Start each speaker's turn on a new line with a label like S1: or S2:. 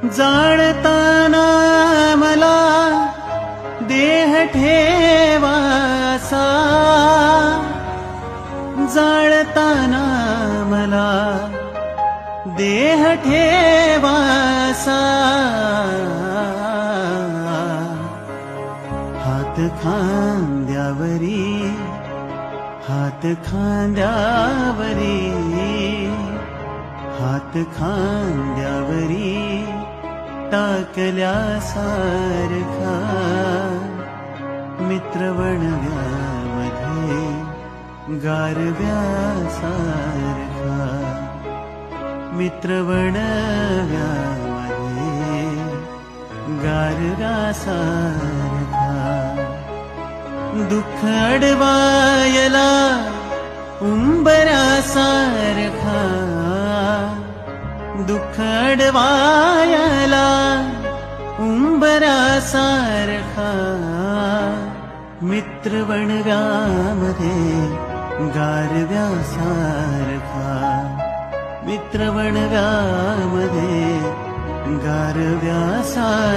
S1: जाळताना मला देह ठेवासा, जाळताना मला देह ठेवासा, हात खांद्यावरी, हात खांद्यावरी, हात खांद्यावरी टाकल्यासारखा, मित्रवणव्यामध्ये गारव्यासारखा, मित्रवणव्यामध्ये गारव्यासारखा, दुःख अडवायला उंबरासारखा, दुःख अडवायला उंबरासारखा, मित्रवणव्यामध्ये गारव्यासारखा, मित्रवणव्यामध्ये गारव्यासारखा.